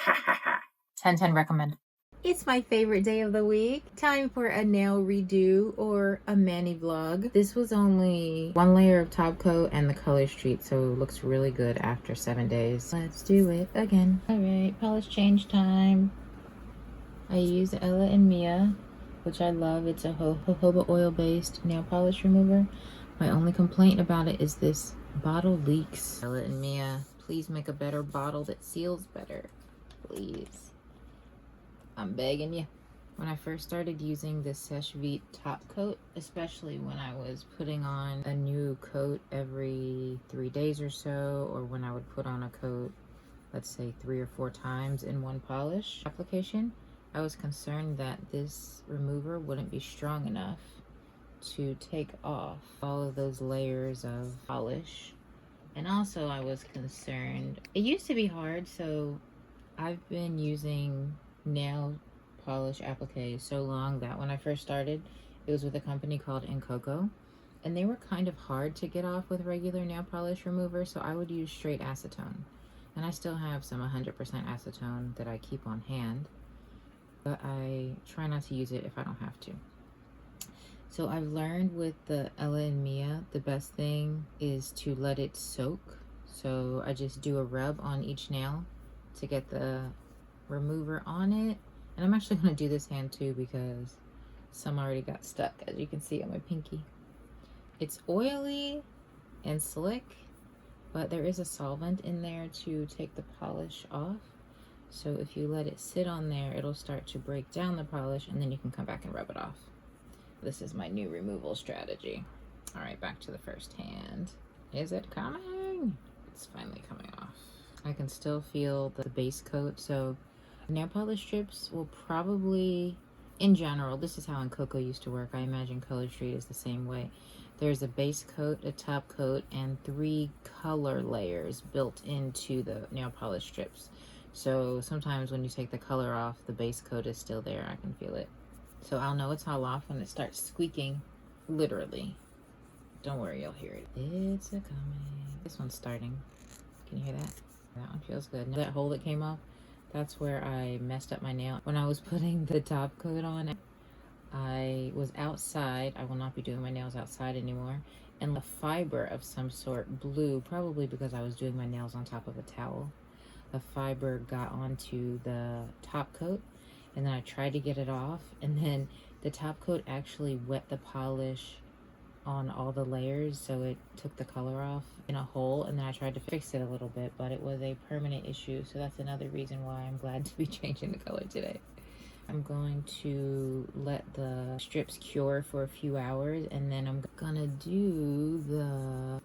10/10 recommend. It's my favorite day of the week. Time for a nail redo or a mani vlog. This was only one layer of top coat and the color street, so it looks really good after 7 days. Let's do it again. All right, polish change time. I use Ella+Mila, which I love. It's a jojoba oil-based nail polish remover. My only complaint about it is this bottle leaks. Ella+Mila, please make a better bottle that seals better. Please. I'm begging you. When I first started using the Seche Vite top coat, especially when I was putting on a new coat every 3 days or so, or when I would put on a coat, let's say 3 or 4 times in one polish application, I was concerned that this remover wouldn't be strong enough to take off all of those layers of polish. And also I was concerned, it used to be hard, so I've been using nail polish appliques so long that when I first started, it was with a company called Coco, and they were kind of hard to get off with regular nail polish remover, so I would use straight acetone. And I still have some 100% acetone that I keep on hand, but I try not to use it if I don't have to. So I've learned with the Ella+Mila, the best thing is to let it soak. So I just do a rub on each nail to get the remover on it. And I'm actually going to do this hand too because some already got stuck, as you can see on my pinky. It's oily and slick, but there is a solvent in there to take the polish off. So if you let it sit on there, it'll start to break down the polish, and then you can come back and rub it off. This is my new removal strategy. All right, back to the first hand. Is it coming? It's finally coming off. I can still feel the base coat, so nail polish strips will probably, in general, this is how Coco used to work. I imagine Color Street is the same way. There's a base coat, a top coat, and 3 color layers built into the nail polish strips. So sometimes when you take the color off, the base coat is still there. I can feel it. So I'll know it's all off when it starts squeaking, literally. Don't worry, you'll hear it. It's a coming. This one's starting. Can you hear that? That one feels good. That hole that came off, that's where I messed up my nail. When I was putting the top coat on, I was outside. I will not be doing my nails outside anymore. And the fiber of some sort blew, probably because I was doing my nails on top of a towel. The fiber got onto the top coat, and then I tried to get it off, and then the top coat actually wet the polish on all the layers, so it took the color off in a hole. And then I tried to fix it a little bit, but it was a permanent issue, so that's another reason why I'm glad to be changing the color today. I'm going to let the strips cure for a few hours, and then I'm gonna do the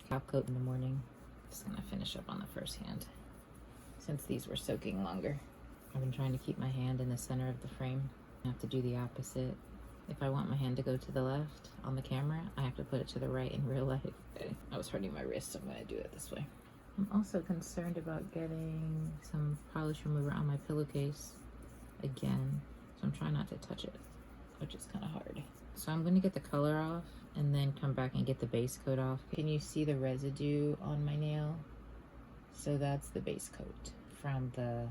top coat in the morning. Just gonna finish up on the first hand since these were soaking longer. I've been trying to keep my hand in the center of the frame. I have to do the opposite. If I want my hand to go to the left on the camera, I have to put it to the right in real life. I was hurting my wrist, so I'm gonna do it this way. I'm also concerned about getting some polish remover on my pillowcase again, so I'm trying not to touch it, which is kind of hard. So I'm gonna get the color off and then come back and get the base coat off. Can you see the residue on my nail? So that's the base coat from the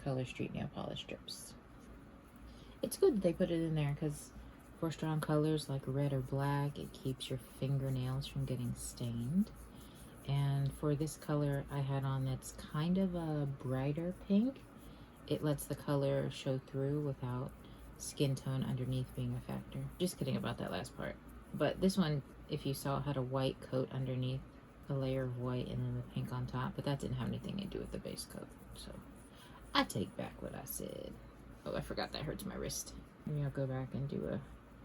Color Street nail polish strips. It's good they put it in there because for strong colors like red or black, it keeps your fingernails from getting stained. And for this color I had on that's kind of a brighter pink, it lets the color show through without skin tone underneath being a factor. Just kidding about that last part. But this one, if you saw, had a white coat underneath, a layer of white, and then the pink on top, but that didn't have anything to do with the base coat. So I take back what I said. Oh, I forgot that hurts my wrist. Maybe I'll go back and do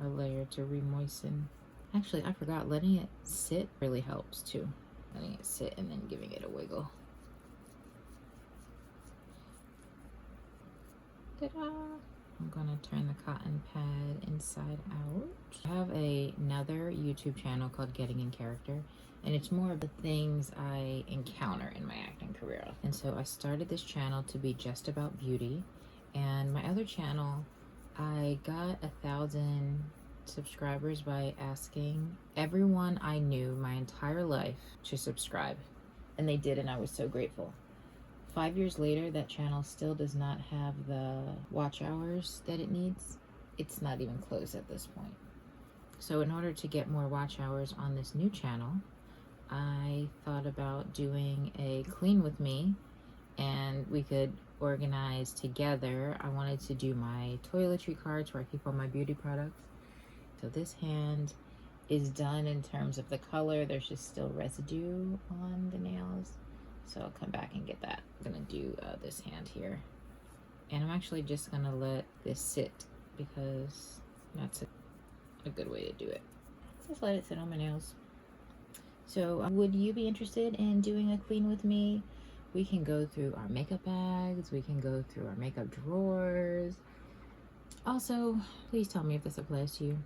a layer to re-moisten. Actually, I forgot, letting it sit really helps too. Letting it sit and then giving it a wiggle. Ta-da! I'm gonna turn the cotton pad inside out. I have another YouTube channel called Getting in Character, and it's more of the things I encounter in my acting career. And so I started this channel to be just about beauty, and my other channel, I got 1,000 subscribers by asking everyone I knew my entire life to subscribe, and they did, and I was so grateful. 5 years later, that channel still does not have the watch hours that it needs. It's not even close at this point. So in order to get more watch hours on this new channel, I thought about doing a clean with me, and we could organize together. I wanted to do my toiletry carts where I keep all my beauty products. So this hand is done in terms of the color. There's just still residue on the nails, so I'll come back and get that. I'm gonna do this hand here, and I'm actually just gonna let this sit because that's a good way to do it. Just let it sit on my nails. So would you be interested in doing a clean with me? We can go through our makeup bags, we can go through our makeup drawers. Also, please tell me if this applies to you.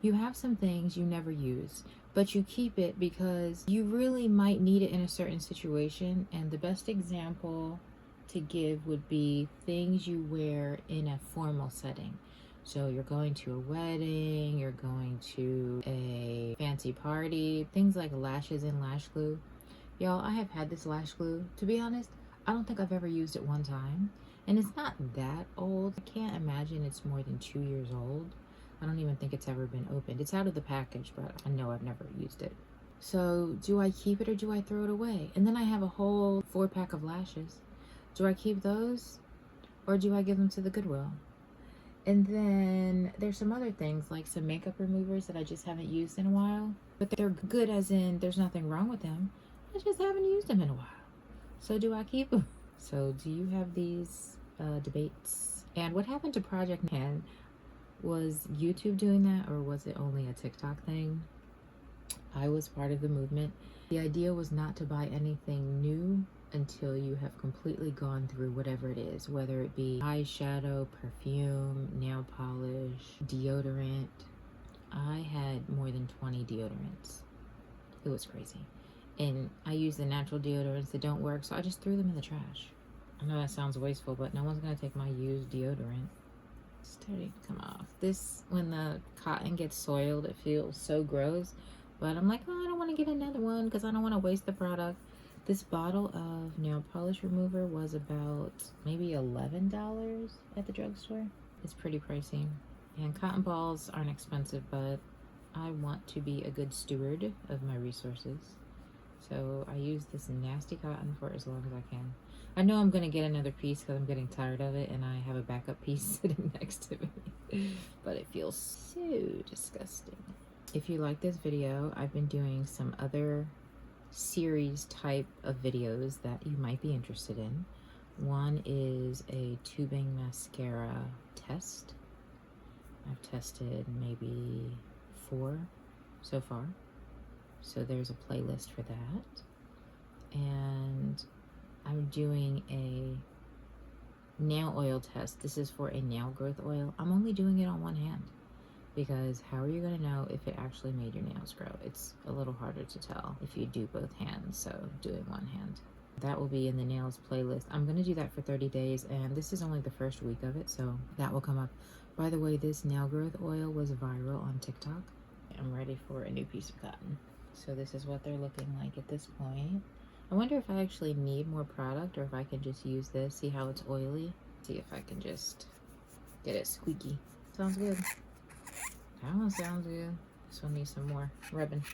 You have some things you never use, but you keep it because you really might need it in a certain situation. And the best example to give would be things you wear in a formal setting. So you're going to a wedding, you're going to a fancy party, things like lashes and lash glue. Y'all, I have had this lash glue. To be honest, I don't think I've ever used it one time. And it's not that old. I can't imagine it's more than 2 years old. I don't even think it's ever been opened. It's out of the package, but I know I've never used it. So do I keep it or do I throw it away? And then I have a whole 4-pack of lashes. Do I keep those or do I give them to the Goodwill? And then there's some other things like some makeup removers that I just haven't used in a while, but they're good as in there's nothing wrong with them. I just haven't used them in a while. So do I keep them? So do you have these debates? And what happened to Project Man? Was YouTube doing that, or was it only a TikTok thing? I was part of the movement. The idea was not to buy anything new until you have completely gone through whatever it is, whether it be eyeshadow, perfume, nail polish, deodorant. I had more than 20 deodorants. It was crazy. And I use the natural deodorants that don't work, so I just threw them in the trash. I know that sounds wasteful, but no one's gonna take my used deodorant. Starting to come off. This, when the cotton gets soiled, it feels so gross, but I'm like, oh, I don't want to get another one because I don't want to waste the product. This bottle of nail polish remover was about maybe $11 at the drugstore. It's pretty pricey, and cotton balls aren't expensive, but I want to be a good steward of my resources, so I use this nasty cotton for as long as I can. I know I'm gonna get another piece because I'm getting tired of it, and I have a backup piece sitting next to me, but it feels so disgusting. If you like this video, I've been doing some other series type of videos that you might be interested in. One is a tubing mascara test. I've tested maybe 4 so far, so there's a playlist for that. And I'm doing a nail oil test. This is for a nail growth oil. I'm only doing it on one hand because how are you going to know if it actually made your nails grow? It's a little harder to tell if you do both hands, so doing one hand. That will be in the nails playlist. I'm going to do that for 30 days, and this is only the first week of it, so that will come up. By the way, this nail growth oil was viral on TikTok. I'm ready for a new piece of cotton. So this is what they're looking like at this point. I wonder if I actually need more product or if I can just use this, see how it's oily. See if I can just get it squeaky. Sounds good. That one sounds good. This one needs some more rubbing.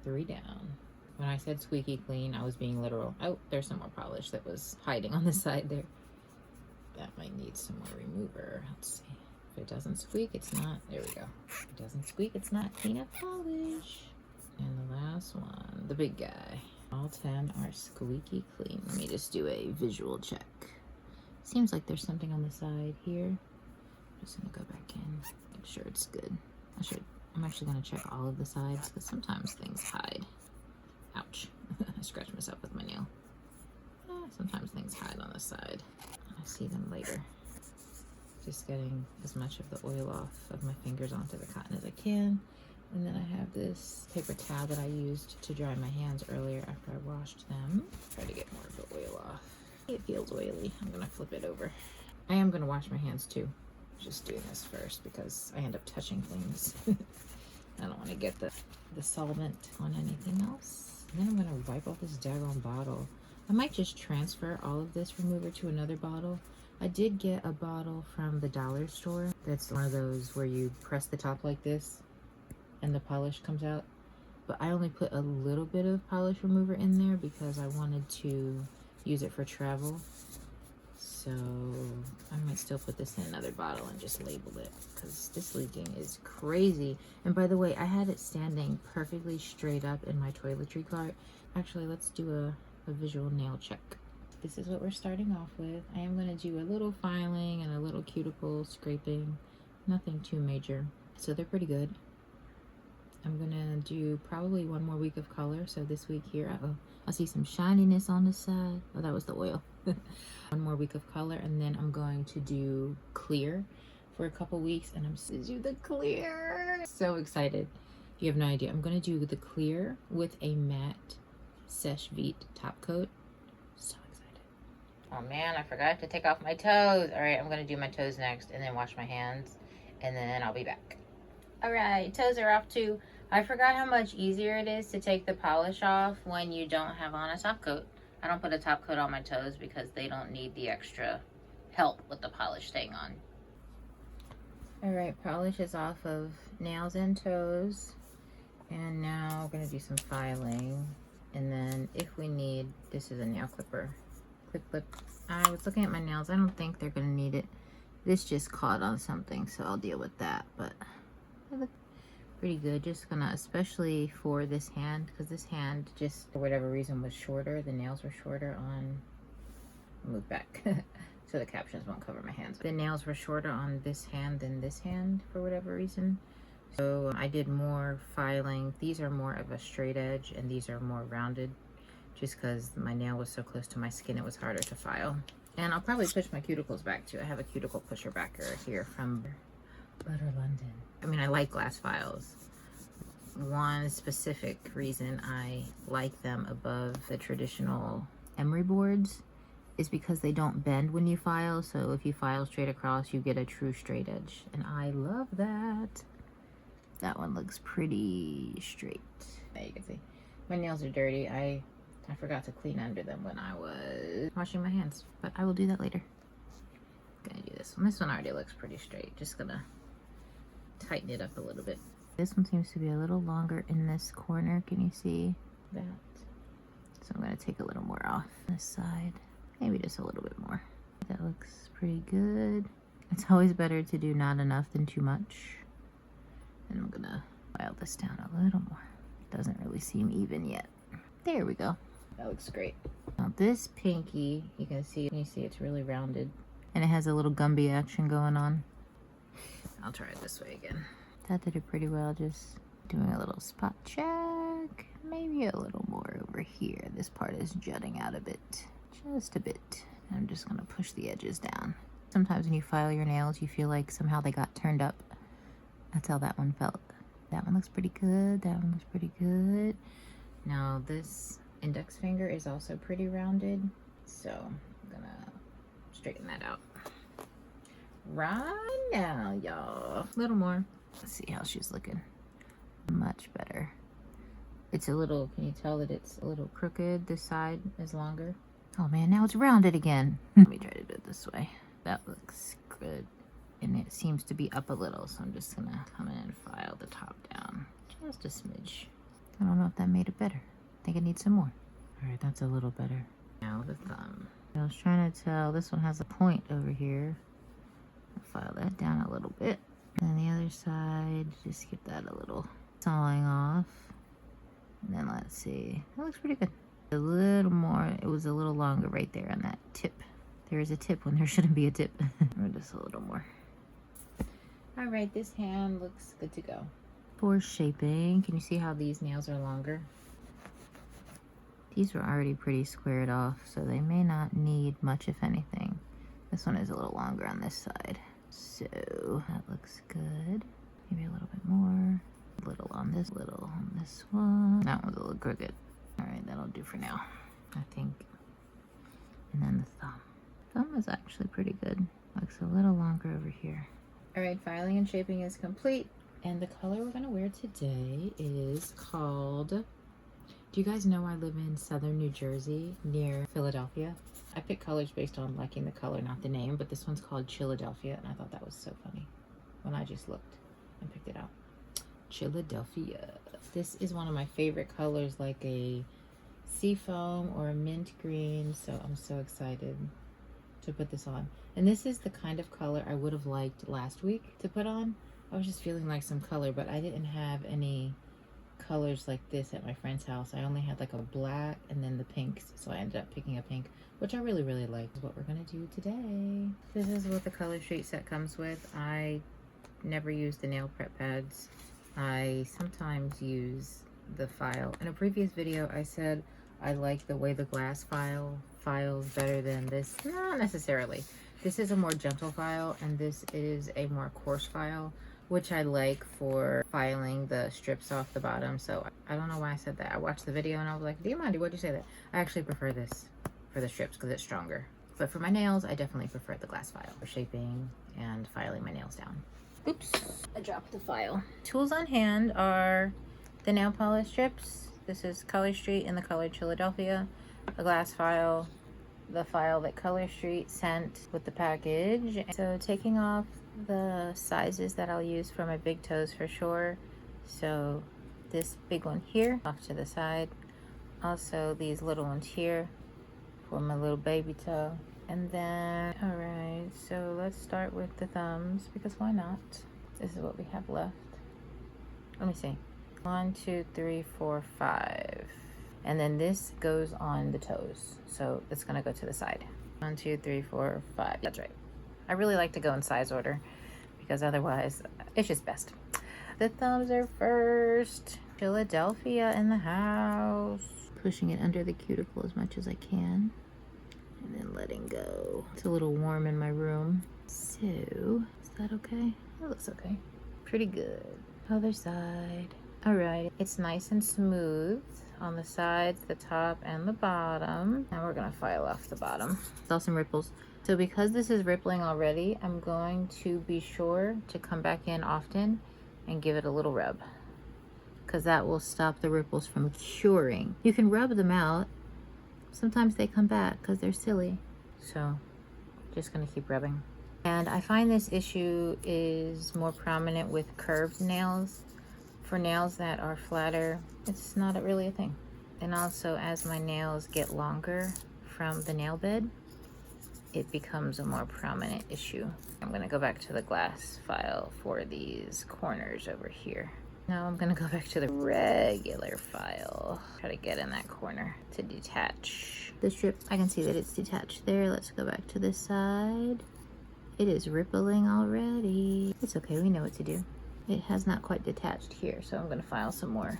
3 down. When I said squeaky clean, I was being literal. Oh, there's some more polish that was hiding on the side there. That might need some more remover. Let's see. If it doesn't squeak, it's not. There we go. If it doesn't squeak, it's not clean up polish. And the last one, the big guy. All 10 are squeaky clean. Let me just do a visual check. Seems like there's something on the side here. I'm just gonna go back in, make sure it's good. I'm actually gonna check all of the sides because sometimes things hide. Ouch. I scratched myself with my nail. Sometimes things hide on the side. I'll see them later. Just getting as much of the oil off of my fingers onto the cotton as I can. And then I have this paper towel that I used to dry my hands earlier after I washed them. Try to get more of the oil off. It feels oily. I'm gonna flip it over. I am gonna wash my hands too. Just doing this first because I end up touching things. I don't want to get the solvent on anything else. And then I'm gonna wipe off this daggone bottle. I might just transfer all of this remover to another bottle. I did get a bottle from the dollar store. That's one of those where you press the top like this and the polish comes out. But I only put a little bit of polish remover in there because I wanted to use it for travel. So I might still put this in another bottle and just label it because this leaking is crazy. And by the way, I had it standing perfectly straight up in my toiletry cart. Actually, let's do a visual nail check. This is what we're starting off with. I am going to do a little filing and a little cuticle scraping. Nothing too major. So they're pretty good. I'm going to do probably one more week of color. So this week here, I see some shininess on the side. Oh, that was the oil. One more week of color, and then I'm going to do clear for a couple weeks, and I'm going to do the clear. So excited. You have no idea. I'm going to do the clear with a matte Seche Vite top coat. So excited. Oh man, I forgot to take off my toes. All right, I'm going to do my toes next and then wash my hands, and then I'll be back. All right, toes are off too. I forgot how much easier it is to take the polish off when you don't have on a top coat. I don't put a top coat on my toes because they don't need the extra help with the polish staying on. All right, polish is off of nails and toes. And now we're gonna do some filing. And then if we need, this is a nail clipper. Clip. I was looking at my nails. I don't think they're gonna need it. This just caught on something, so I'll deal with that. But they look pretty good. Just gonna, especially for this hand, because this hand just for whatever reason was shorter. The nails were shorter on, move back so the captions won't cover my hands. The nails were shorter on this hand than this hand for whatever reason, so I did more filing. These are more of a straight edge and these are more rounded, just because my nail was so close to my skin it was harder to file. And I'll probably push my cuticles back too. I have a cuticle pusher backer here from Butter London. I mean, I like glass files. One specific reason I like them above the traditional emery boards is because they don't bend when you file. So if you file straight across, you get a true straight edge. And I love that. That one looks pretty straight. There you can see. My nails are dirty. I forgot to clean under them when I was washing my hands. But I will do that later. Gonna do this one. This one already looks pretty straight. Just gonna tighten it up a little bit. This one seems to be a little longer in this corner. Can you see that? So I'm going to take a little more off this side. Maybe just a little bit more. That looks pretty good. It's always better to do not enough than too much. And I'm going to file this down a little more. It doesn't really seem even yet. There we go. That looks great. Now this pinky, you can see it's really rounded. And it has a little Gumby action going on. I'll try it this way again. That did it pretty well, just doing a little spot check. Maybe a little more over here. This part is jutting out a bit, just a bit. I'm just gonna push the edges down. Sometimes when you file your nails, you feel like somehow they got turned up. That's how that one felt. That one looks pretty good, that one looks pretty good. Now this index finger is also pretty rounded, so I'm gonna straighten that out. Right now, y'all. A little more. Let's see how she's looking. Much better. It's a little, can you tell that it's a little crooked? This side is longer. Oh man, now it's rounded again. Let me try to do it this way. That looks good. And it seems to be up a little, so I'm just gonna come in and file the top down. Just a smidge. I don't know if that made it better. I think it needs some more. All right, that's a little better. Now the thumb. I was trying to tell, this one has a point over here. I'll file that down a little bit. And the other side, just get that a little sawing off. And then let's see. That looks pretty good. A little more. It was a little longer right there on that tip. There is a tip when there shouldn't be a tip. Or just a little more. All right, this hand looks good to go. For shaping, can you see how these nails are longer? These were already pretty squared off, so they may not need much, if anything. This one is a little longer on this side. So that looks good. Maybe a little bit more. A little on this, little on this one. That one's a little crooked. All right, that'll do for now, I think. And then the thumb. Thumb is actually pretty good. Looks a little longer over here. All right, filing and shaping is complete. And the color we're gonna wear today is called Do you guys know I live in southern New Jersey near Philadelphia? I pick colors based on liking the color, not the name, but this one's called Chilladelphia, and I thought that was so funny when I just looked and picked it out. Chilladelphia. This is one of my favorite colors, like a seafoam or a mint green, so I'm so excited to put this on. And this is the kind of color I would have liked last week to put on. I was just feeling like some color, but I didn't have any colors like this at my friend's house. I only had like a black and then the pinks, so I ended up picking a pink, which I really like. What we're gonna do today. This is what the color street set comes with. I never use the nail prep pads. I sometimes use the file. In a previous video I said I like the way the glass file files better than this. Not necessarily. This is a more gentle file and this is a more coarse file, which I like for filing the strips off the bottom. So I don't know why I said that. I watched the video and I was like, Diamandi, why'd you say that? I actually prefer this for the strips because it's stronger. But for my nails, I definitely prefer the glass file for shaping and filing my nails down. Oops, I dropped the file. Tools on hand are the nail polish strips. This is Color Street in the color Chilladelphia. The glass file, the file that Color Street sent with the package. So taking off the sizes that I'll use for my big toes for sure. So this big one here off to the side. Also these little ones here for my little baby toe. And then, all right, so let's start with the thumbs because why not? This is what we have left. Let me see. 1, 2, 3, 4, 5. And then this goes on the toes. So it's gonna go to the side. 1, 2, 3, 4, 5. That's right. I really like to go in size order because otherwise it's just best. The thumbs are first. Chilladelphia in the house. Pushing it under the cuticle as much as I can. And then letting go. It's a little warm in my room. So, is that okay? That looks okay. Pretty good. Other side. All right, it's nice and smooth on the sides, the top, and the bottom. Now we're gonna file off the bottom. Saw some ripples. So because this is rippling already, I'm going to be sure to come back in often and give it a little rub, because that will stop the ripples from curing. You can rub them out. Sometimes they come back because they're silly. So just gonna keep rubbing. And I find this issue is more prominent with curved nails. For nails that are flatter, it's not really a thing. And also as my nails get longer from the nail bed, it becomes a more prominent issue. I'm gonna go back to the glass file for these corners over here. Now I'm gonna go back to the regular file. Try to get in that corner to detach the strip. I can see that it's detached there. Let's go back to this side. It is rippling already. It's okay, we know what to do. It has not quite detached here, so I'm gonna file some more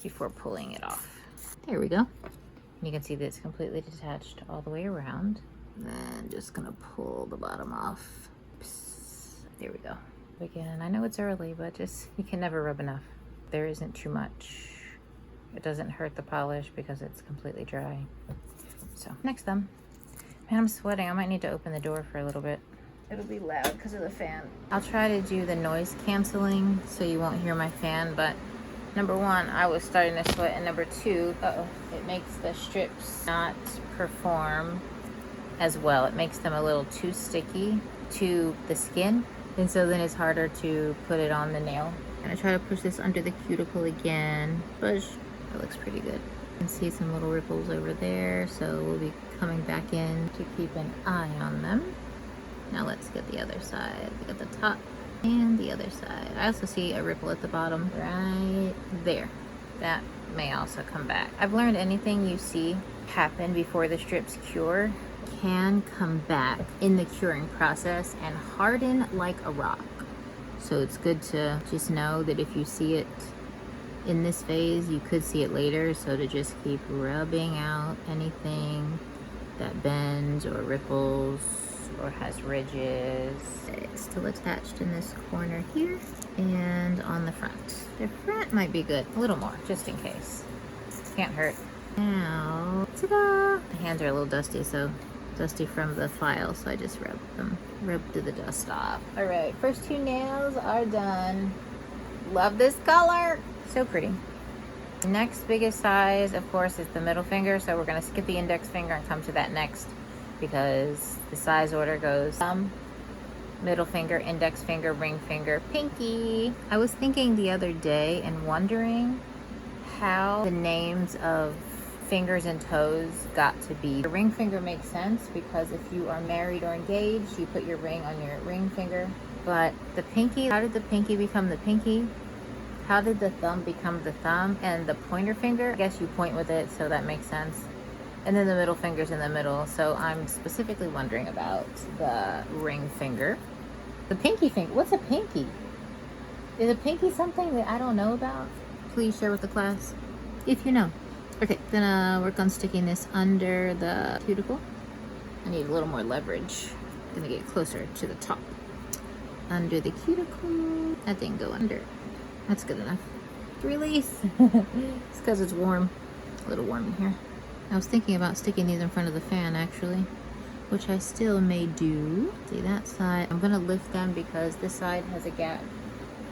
before pulling it off. There we go. And you can see that it's completely detached all the way around. And just gonna pull the bottom off. Psst. There we go. Again, I know it's early, but just, you can never rub enough. There isn't too much. It doesn't hurt the polish because it's completely dry. So, next thumb. Man, I'm sweating. I might need to open the door for a little bit. It'll be loud because of the fan. I'll try to do the noise canceling so you won't hear my fan, but number one, I was starting to sweat, and number two, it makes the strips not perform as well. It makes them a little too sticky to the skin, and so then it's harder to put it on the nail. I'm gonna try to push this under the cuticle again. Push. That looks pretty good. You can see some little ripples over there, so we'll be coming back in to keep an eye on them. Now let's get the other side. We got the top and the other side. I also see a ripple at the bottom right there. That may also come back. I've learned anything you see happen before the strips cure can come back in the curing process and harden like a rock. So it's good to just know that if you see it in this phase, you could see it later. So to just keep rubbing out anything that bends or ripples or has ridges. It's still attached in this corner here and on the front. The front might be good, a little more, just in case. Can't hurt. Now, ta-da! My hands are a little dusty, so dusty from the file, so I just rubbed the dust off. All right, first two nails are done. Love this color, so pretty. The next biggest size, of course, is the middle finger. So we're gonna skip the index finger and come to that next, because the size order goes thumb, middle finger, index finger, ring finger, pinky. I was thinking the other day and wondering how the names of fingers and toes got to be. The ring finger makes sense because if you are married or engaged, you put your ring on your ring finger. But the pinky, how did the pinky become the pinky? How did the thumb become the thumb? And the pointer finger, I guess you point with it, so that makes sense. And then the middle finger's in the middle. So I'm specifically wondering about the ring finger. The pinky finger, what's a pinky? Is a pinky something that I don't know about? Please share with the class if you know. Okay, gonna work on sticking this under the cuticle. I need a little more leverage. Gonna get closer to the top. Under the cuticle. That didn't go under. That's good enough. Release. It's because it's warm. A little warm in here. I was thinking about sticking these in front of the fan actually, which I still may do. See that side, I'm gonna lift them because this side has a gap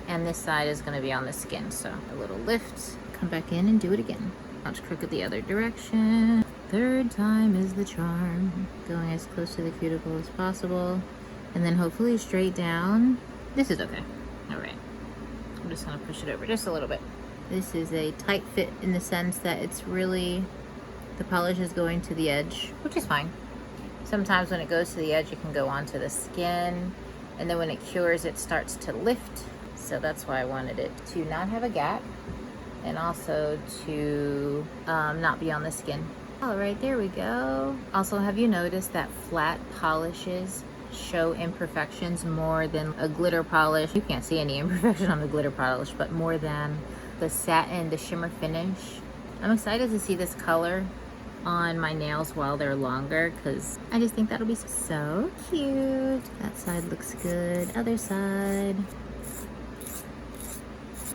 and this side is gonna be on the skin. So a little lift, come back in and do it again. Watch crooked the other direction. Third time is the charm. Going as close to the cuticle as possible. And then hopefully straight down. This is okay. All right. I'm just gonna push it over just a little bit. This is a tight fit in the sense that it's really, the polish is going to the edge, which is fine. Sometimes when it goes to the edge, it can go onto the skin. And then when it cures, it starts to lift. So that's why I wanted it to not have a gap. And also to not be on the skin. All right, there we go. Also, have you noticed that flat polishes show imperfections more than a glitter polish? You can't see any imperfection on the glitter polish, but more than the satin, the shimmer finish. I'm excited to see this color on my nails while they're longer because I just think that'll be so cute. That side looks good. Other side.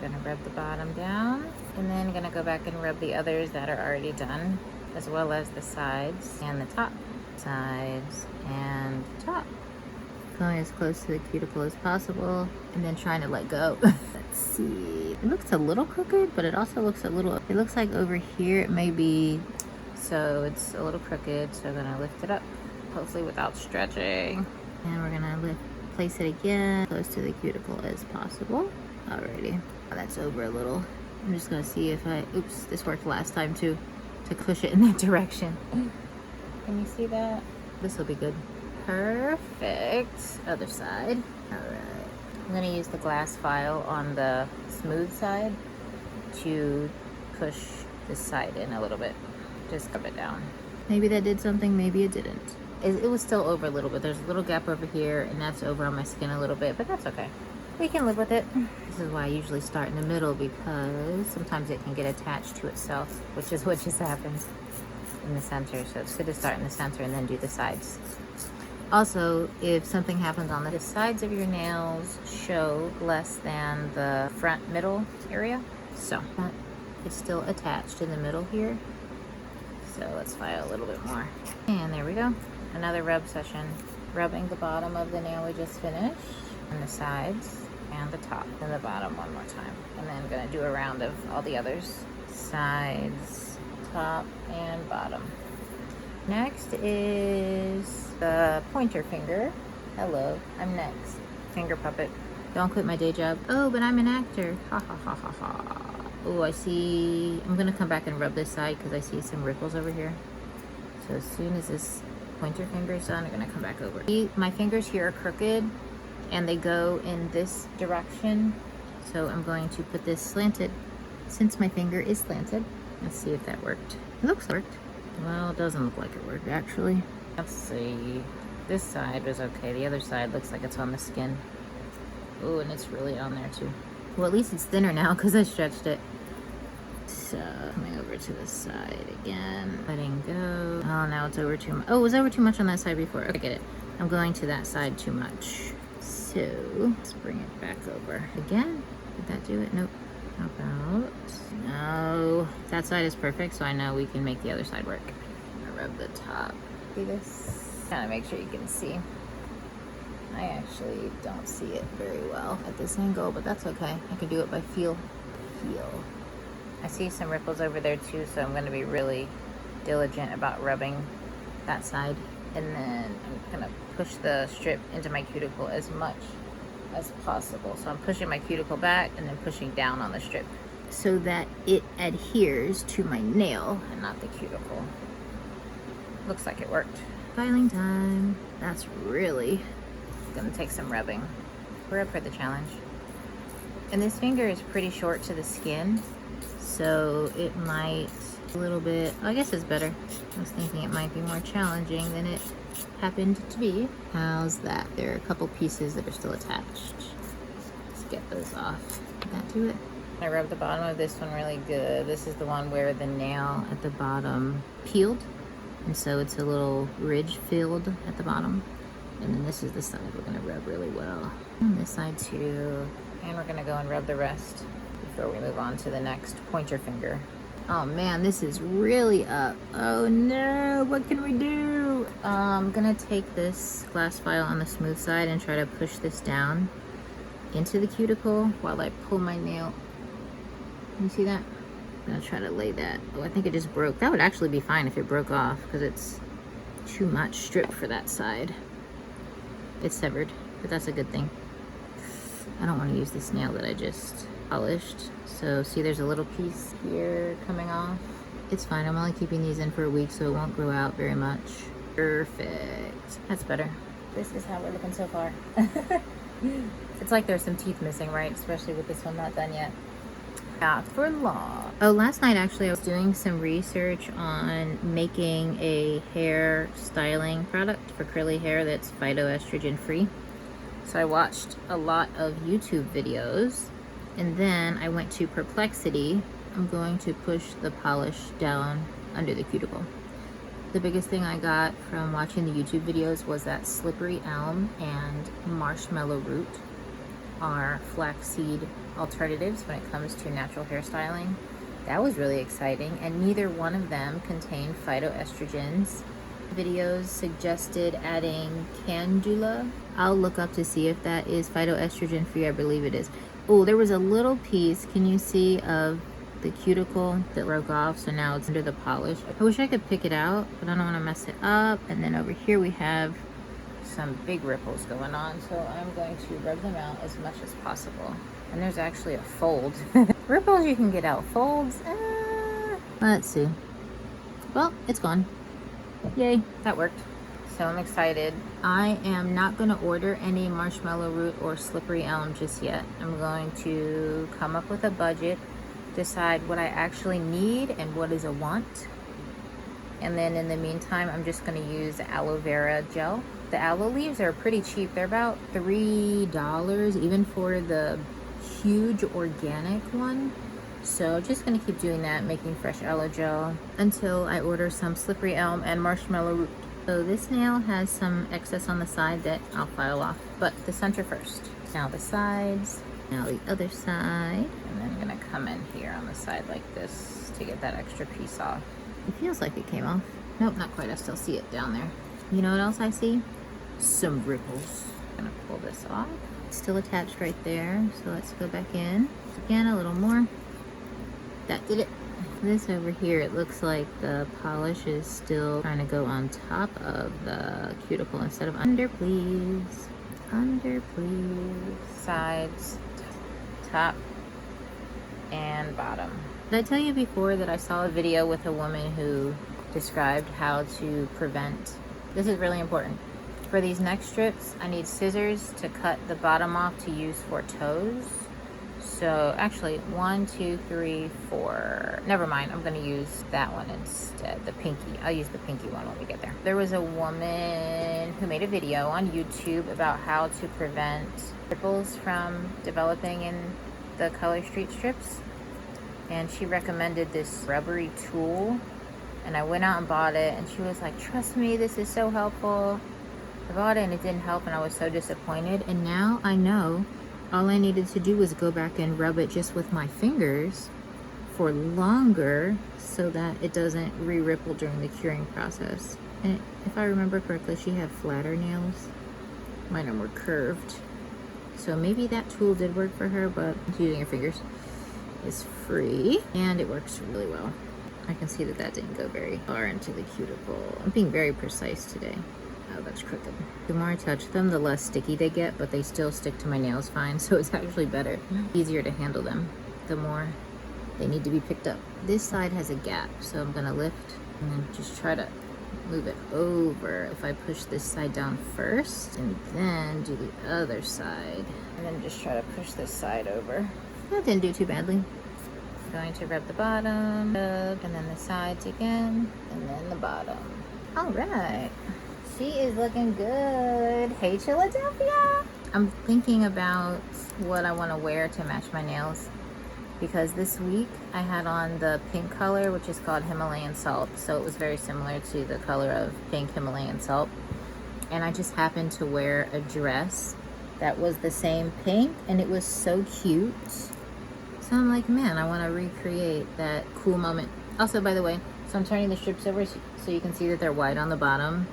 Gonna rub the bottom down and then gonna go back and rub the others that are already done, as well as the sides and the top. Sides and top. Going as close to the cuticle as possible and then trying to let go. Let's see. It looks a little crooked, but it also looks a little, it looks like over here it may be, so it's a little crooked. So I'm gonna lift it up, hopefully without stretching. And we're gonna place it again, close to the cuticle as possible. Alrighty. That's over a little. I'm just gonna see if oops, this worked last time too, to push it in that direction. Can you see that? This will be good. Perfect. Other side. Alright. I'm gonna use the glass file on the smooth side to push this side in a little bit. Just rub it down. Maybe that did something, maybe it didn't. It was still over a little bit. There's a little gap over here and that's over on my skin a little bit, but that's okay. We can live with it. This is why I usually start in the middle because sometimes it can get attached to itself, which is what just happened in the center. So it's good to start in the center and then do the sides. Also, if something happens on the sides of your nails show less than the front middle area. So it's still attached in the middle here. So let's file a little bit more. And there we go. Another rub session. Rubbing the bottom of the nail we just finished. And the sides. And the top and the bottom one more time. And then I'm gonna do a round of all the others. Sides, top, and bottom. Next is the pointer finger. Hello, I'm next. Finger puppet. Don't quit my day job. Oh, but I'm an actor. Ha ha ha ha ha. Oh, I see. I'm gonna come back and rub this side because I see some ripples over here. So as soon as this pointer finger is done, I'm gonna come back over. My fingers here are crooked and they go in this direction. So I'm going to put this slanted since my finger is slanted. Let's see if that worked. It looks like it worked. Well, it doesn't look like it worked actually. Let's see. This side was okay. The other side looks like it's on the skin. Oh, and it's really on there too. Well, at least it's thinner now because I stretched it. So coming over to the side again. Letting go. Oh, now it's over too much. Oh, it was over too much on that side before. Okay, I get it. I'm going to that side too much. So let's bring it back over again. Did that do it? Nope. How about no? That side is perfect, so I know we can make the other side work. I'm gonna rub the top. See this? Kind of make sure you can see. I actually don't see it very well at this angle, but that's okay. I can do it by feel. I see some ripples over there too, so I'm going to be really diligent about rubbing that side. And then I'm going to push the strip into my cuticle as much as possible. So I'm pushing my cuticle back and then pushing down on the strip so that it adheres to my nail and not the cuticle. Looks like it worked. Filing time. That's really gonna take some rubbing. We're up for the challenge. And this finger is pretty short to the skin, so it might a little bit, I guess it's better. I was thinking it might be more challenging than it happened to be. How's that? There are a couple pieces that are still attached. Let's get those off. Did that do it? I rubbed the bottom of this one really good. This is the one where the nail at the bottom peeled, and so it's a little ridge filled at the bottom. And then this is the side we're gonna rub really well. And this side too. And we're gonna go and rub the rest before we move on to the next pointer finger. Oh man, this is really up. Oh no, what can we do? I'm gonna take this glass file on the smooth side and try to push this down into the cuticle while I pull my nail. You see that? I'm gonna try to lay that. Oh, I think it just broke. That would actually be fine if it broke off because it's too much strip for that side. It's severed, but that's a good thing. I don't want to use this nail that I just polished. So see, there's a little piece here coming off. It's fine. I'm only keeping these in for a week, so it won't grow out very much. Perfect. That's better. This is how we're looking so far. It's like there's some teeth missing, right? Especially with this one not done yet. Not for long. Oh, last night actually I was doing some research on making a hair styling product for curly hair that's phytoestrogen free. So I watched a lot of YouTube videos, and then I went to Perplexity. I'm going to push the polish down under the cuticle. The biggest thing I got from watching the YouTube videos was that slippery elm and marshmallow root are flaxseed alternatives when it comes to natural hairstyling. That was really exciting, and neither one of them contain phytoestrogens. Videos suggested adding candula. I'll look up to see if that is phytoestrogen free. I believe it is. Oh, there was a little piece, can you see, of the cuticle that broke off, so now it's under the polish. I wish I could pick it out, but I don't want to mess it up. And then over here we have some big ripples going on, so I'm going to rub them out as much as possible. And there's actually a fold. Ripples you can get out. Folds, let's see. Well, it's gone. Yay, that worked. So I'm excited. I am not going to order any marshmallow root or slippery elm just yet. I'm going to come up with a budget, decide what I actually need and what is a want. And then in the meantime, I'm just going to use aloe vera gel. The aloe leaves are pretty cheap. They're about $3 even for the huge organic one. So just gonna keep doing that, making fresh aloe gel until I order some slippery elm and marshmallow root. So this nail has some excess on the side that I'll file off, but the center first. Now the sides, now the other side, and then I'm gonna come in here on the side like this to get that extra piece off. It feels like it came off. Nope, not quite. I still see it down there. You know what else I see? Some ripples. I'm gonna pull this off. It's still attached right there, so let's go back in. Again, a little more. That did it. This over here, it looks like the polish is still trying to go on top of the cuticle instead of under, please. Under, please. Sides, top, and bottom. Did I tell you before that I saw a video with a woman who described how to prevent? This is really important. For these neck strips, I need scissors to cut the bottom off to use for toes. So actually 1, 2, 3, 4. Never mind, I'm gonna use that one instead, the pinky. I'll use the pinky one when we get there. There was a woman who made a video on YouTube about how to prevent ripples from developing in the color street strips. And she recommended this rubbery tool. And I went out and bought it, and she was like, trust me, this is so helpful. I bought it and it didn't help, and I was so disappointed. And now I know all I needed to do was go back and rub it just with my fingers for longer so that it doesn't re-ripple during the curing process. And if I remember correctly, she had flatter nails. Mine were curved. So maybe that tool did work for her, but using your fingers. is free and it works really well. I can see that that didn't go very far into the cuticle. I'm being very precise today. Oh, that's crooked. The more I touch them, the less sticky they get, but they still stick to my nails fine, so it's actually better. Easier to handle them the more they need to be picked up. This side has a gap, so I'm gonna lift and then just try to move it over. If I push this side down first and then do the other side, and then just try to push this side over. That didn't do too badly. I'm going to rub the bottom, and then the sides again, and then the bottom. All right, she is looking good. Hey, Chilladelphia. I'm thinking about what I want to wear to match my nails, because this week I had on the pink color, which is called Himalayan Salt. So it was very similar to the color of pink Himalayan Salt. And I just happened to wear a dress that was the same pink, and it was so cute. So I'm like, man, I want to recreate that cool moment. Also, by the way, so I'm turning the strips over so you can see that they're white on the bottom.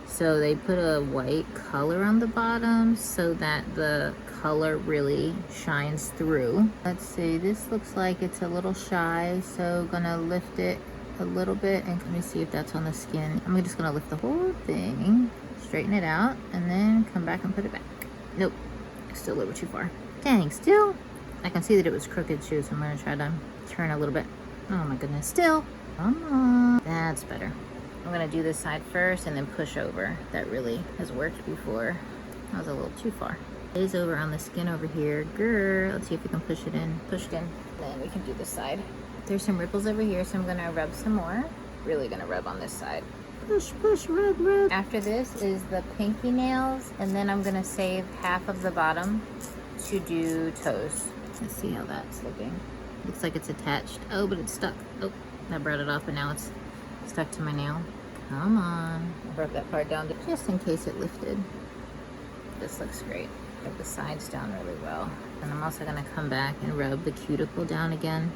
So they put a white color on the bottom so that the color really shines through. Let's see, this looks like it's a little shy, so gonna lift it a little bit, and let me see if that's on the skin. I'm just gonna lift the whole thing, straighten it out, and then come back and put it back. Nope, still a little too far. Dang, still. I can see that it was crooked too, so I'm gonna try to turn a little bit. Oh my goodness, still. Come on. That's better. I'm gonna do this side first and then push over. That really has worked before. That was a little too far. It is over on the skin over here. Grr. Let's see if we can push it in. Push it in. Then we can do this side. There's some ripples over here, so I'm gonna rub some more. Really gonna rub on this side. Push, push, rub, rub. After this is the pinky nails, and then I'm gonna save half of the bottom to do toes. Let's see how that's looking. Looks like it's attached. Oh, but it's stuck. Oh, I brought it off, and now it's stuck to my nail. Come on. I broke that part down just in case it lifted. This looks great. Rub the sides down really well. And I'm also gonna come back and rub the cuticle down again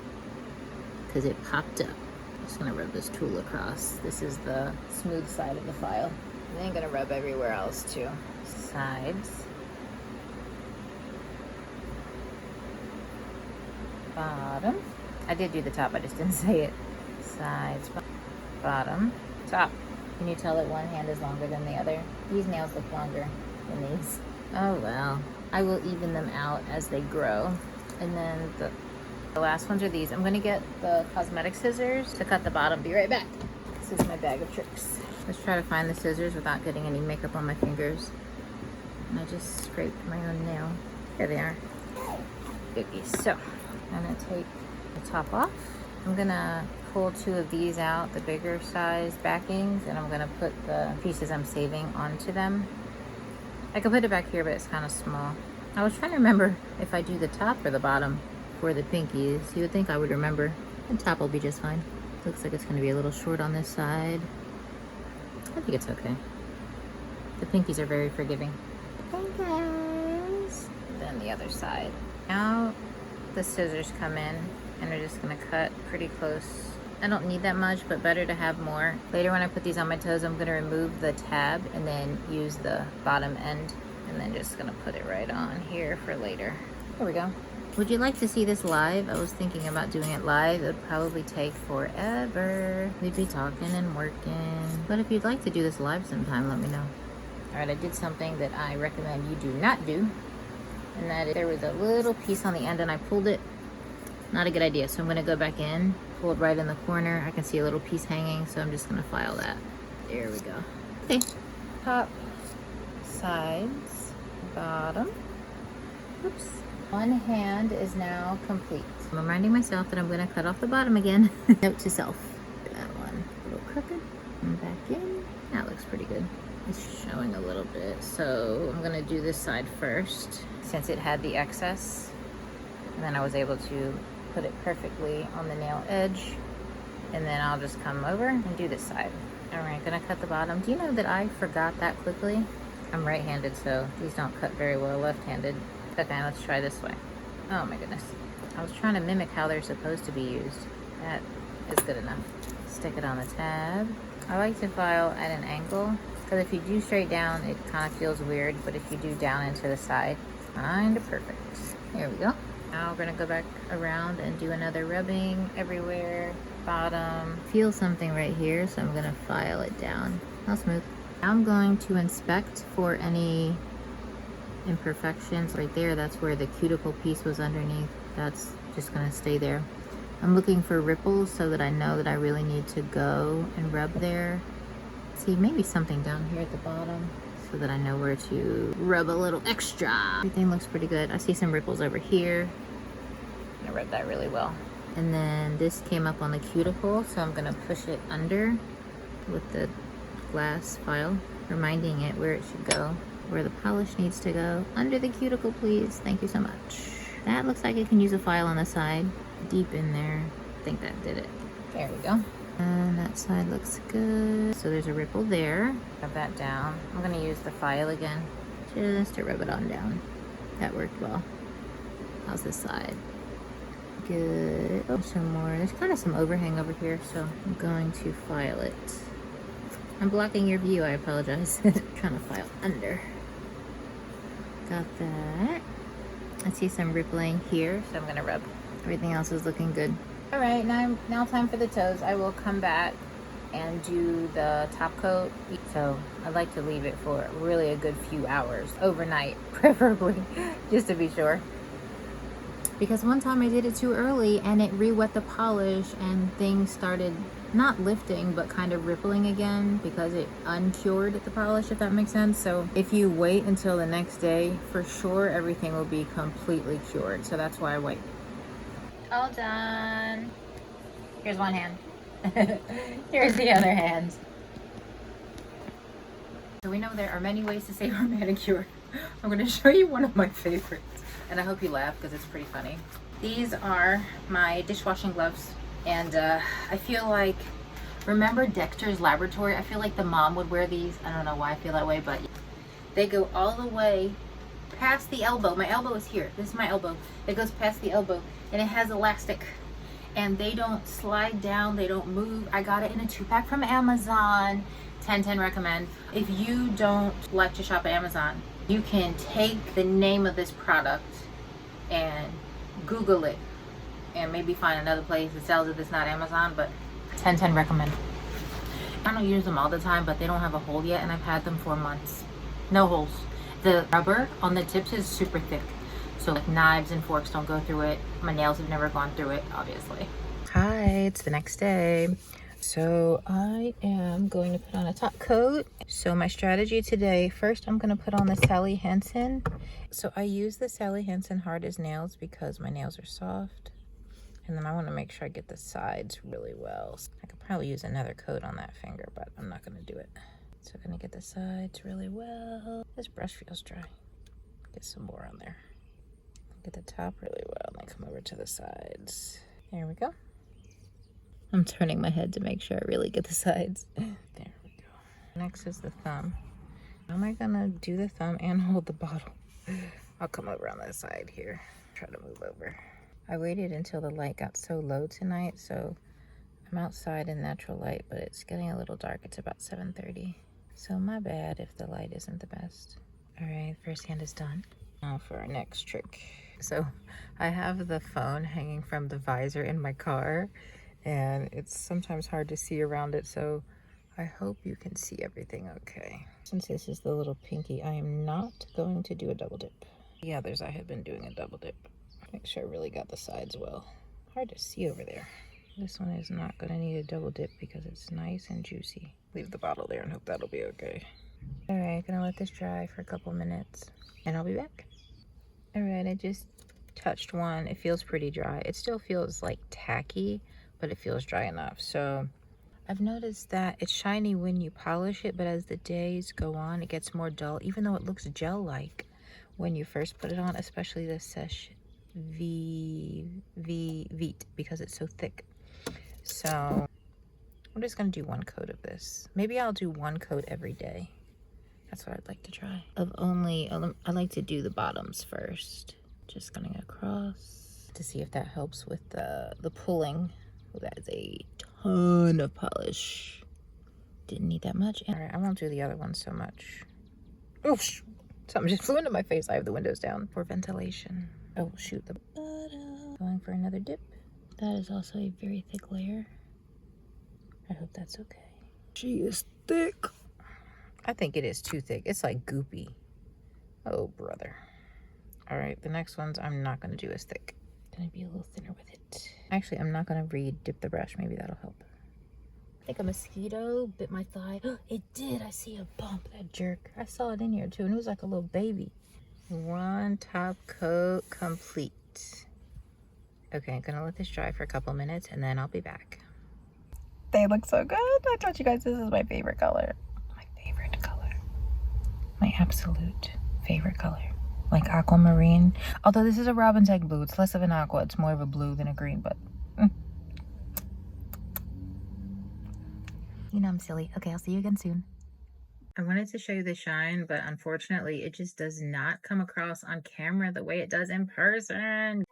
because it popped up. I'm just gonna rub this tool across. This is the smooth side of the file. And then I'm gonna rub everywhere else too. Sides. Bottom. I did do the top, I just didn't say it. Sides, bottom, top. Can you tell that one hand is longer than the other? These nails look longer than these. Oh well. I will even them out as they grow. And then the last ones are these. I'm gonna get the cosmetic scissors to cut the bottom. Be right back. This is my bag of tricks. Let's try to find the scissors without getting any makeup on my fingers. And I just scraped my own nail. There they are. Okay, so I'm gonna take the top off. I'm gonna pull two of these out, the bigger size backings, and I'm gonna put the pieces I'm saving onto them. I could put it back here, but it's kind of small. I was trying to remember if I do the top or the bottom for the pinkies. You would think I would remember. The top will be just fine. Looks like it's gonna be a little short on this side. I think it's okay. The pinkies are very forgiving. Pinkies. Then the other side. Now the scissors come in and we're just gonna cut pretty close. I don't need that much, but better to have more. Later when I put these on my toes, I'm gonna remove the tab and then use the bottom end, and then just gonna put it right on here for later. There we go. Would you like to see this live? I was thinking about doing it live. It would probably take forever. We'd be talking and working. But if you'd like to do this live sometime, let me know. All right, I did something that I recommend you do not do, and that is there was a little piece on the end and I pulled it. Not a good idea, so I'm gonna go back in, pull it right in the corner. I can see a little piece hanging, so I'm just gonna file that. There we go. Okay, top, sides, bottom. Oops. One hand is now complete. I'm reminding myself that I'm gonna cut off the bottom again. Note to self. That one, a little crooked, and back in. That looks pretty good. It's showing a little bit, so I'm gonna do this side first, since it had the excess. And then I was able to put it perfectly on the nail edge. And then I'll just come over and do this side. All right, gonna cut the bottom. Do you know that I forgot that quickly? I'm right-handed, so these don't cut very well left-handed. Okay, let's try this way. Oh my goodness. I was trying to mimic how they're supposed to be used. That is good enough. Stick it on the tab. I like to file at an angle, because if you do straight down, it kind of feels weird, but if you do down into the side, kind of perfect. Here we go. Now we're gonna go back around and do another rubbing everywhere. Bottom. Feel something right here, so I'm gonna file it down. How smooth. Now I'm going to inspect for any imperfections right there. That's where the cuticle piece was underneath. That's just gonna stay there. I'm looking for ripples so that I know that I really need to go and rub there. See, maybe something down here at the bottom so that I know where to rub a little extra. Everything looks pretty good. I see some ripples over here. I'm gonna rub that really well. And then this came up on the cuticle, so I'm gonna push it under with the glass file, reminding it where it should go, where the polish needs to go. Under the cuticle, please. Thank you so much. That looks like it can use a file on the side. Deep in there. I think that did it. There we go. And that side looks good. So there's a ripple there. Rub that down. I'm gonna use the file again just to rub it on down. That worked well. How's this side? Good. Oh, some more. There's kind of some overhang over here, so I'm going to file it. I'm blocking your view, I apologize. Trying to file under. Got that. I see some rippling here, so I'm gonna rub. Everything else is looking good. All right, now time for the toes. I will come back and do the top coat. So I like to leave it for really a good few hours, overnight, preferably, just to be sure. Because one time I did it too early and it re-wet the polish and things started not lifting but kind of rippling again because it uncured the polish, if that makes sense. So if you wait until the next day, for sure everything will be completely cured. So that's why I wait. All done. Here's one hand. Here's the other hand. So we know there are many ways to save our manicure. I'm going to show you one of my favorites. And I hope you laugh because it's pretty funny. These are my dishwashing gloves. And I feel like, remember Dexter's Laboratory? I feel like the mom would wear these. I don't know why I feel that way, but they go all the way past the elbow. My elbow is here. This is my elbow. It goes past the elbow and it has elastic. And they don't slide down. They don't move. I got it in a 2-pack from Amazon. 10/10 recommend. If you don't like to shop at Amazon, you can take the name of this product and Google it and maybe find another place that sells it that's not Amazon, but 10/10 recommend. I don't use them all the time, but they don't have a hole yet and I've had them for months. No holes. The rubber on the tips is super thick, so like knives and forks don't go through it. My nails have never gone through it, obviously. Hi, it's the next day. So I am going to put on a top coat. So my strategy today, first I'm going to put on the Sally Hansen. So I use the Sally Hansen hard as nails because my nails are soft. And then I want to make sure I get the sides really well. I could probably use another coat on that finger, but I'm not going to do it. So I'm going to get the sides really well. This brush feels dry. Get some more on there. Get the top really well and then come over to the sides. There we go. I'm turning my head to make sure I really get the sides. There we go. Next is the thumb. How am I gonna do the thumb and hold the bottle? I'll come over on this side here. Try to move over. I waited until the light got so low tonight, so I'm outside in natural light, but it's getting a little dark. It's about 7:30. So my bad if the light isn't the best. All right, first hand is done. Now for our next trick. So I have the phone hanging from the visor in my car, and it's sometimes hard to see around it, so I hope you can see everything okay. Since this is the little pinky, I am not going to do a double dip. The others I have been doing a double dip. Make sure I really got the sides well. Hard to see over there. This one is not going to need a double dip because it's nice and juicy. Leave the bottle there and hope that'll be okay. All right, gonna let this dry for a couple minutes and I'll be back. All right, I just touched one. It feels pretty dry. It still feels like tacky, but it feels dry enough. So I've noticed that it's shiny when you polish it, but as the days go on, it gets more dull, even though it looks gel-like when you first put it on, especially the Seche Vite, because it's so thick. So I'm just gonna do one coat of this. Maybe I'll do one coat every day. That's what I'd like to try. I like to do the bottoms first. Just going across to see if that helps with the pulling. Oh, that is a ton of polish. Didn't need that much. All right, I won't do the other one so much. Oh, something just flew into my face. I have the windows down for ventilation. Oh, shoot. Going for another dip. That is also a very thick layer. I hope that's okay. She is thick. I think it is too thick. It's like goopy. Oh, brother. All right, the next ones I'm not gonna do as thick. Gonna be a little thinner with it. Actually, I'm not gonna re-dip the brush. Maybe that'll help. I think a mosquito bit my thigh. It did. I see a bump. That jerk. I saw it in here too, and it was like a little baby. One top coat complete. Okay, I'm gonna let this dry for a couple minutes and then I'll be back. They look so good. I told you guys this is my favorite color. My favorite color. My absolute favorite color. Like aquamarine. Although this is a robin's egg blue. It's less of an aqua. It's more of a blue than a green, but you know I'm silly. Okay, I'll see you again soon. I wanted to show you the shine, but unfortunately it just does not come across on camera the way it does in person.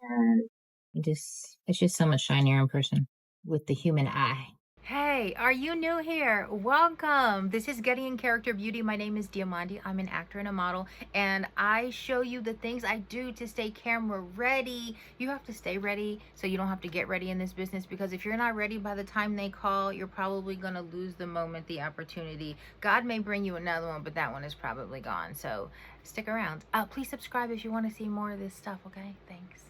It's just so much shinier in person with the human eye. Hey, are you new here? Welcome. This is Getting in Character Beauty. My name is Diamandi. I'm an actor and a model, and I show you the things I do to stay camera ready. You have to stay ready so you don't have to get ready in this business, because if you're not ready by the time they call, you're probably going to lose the moment, the opportunity. God may bring you another one, but that one is probably gone. So stick around. Please subscribe if you want to see more of this stuff, okay? Thanks.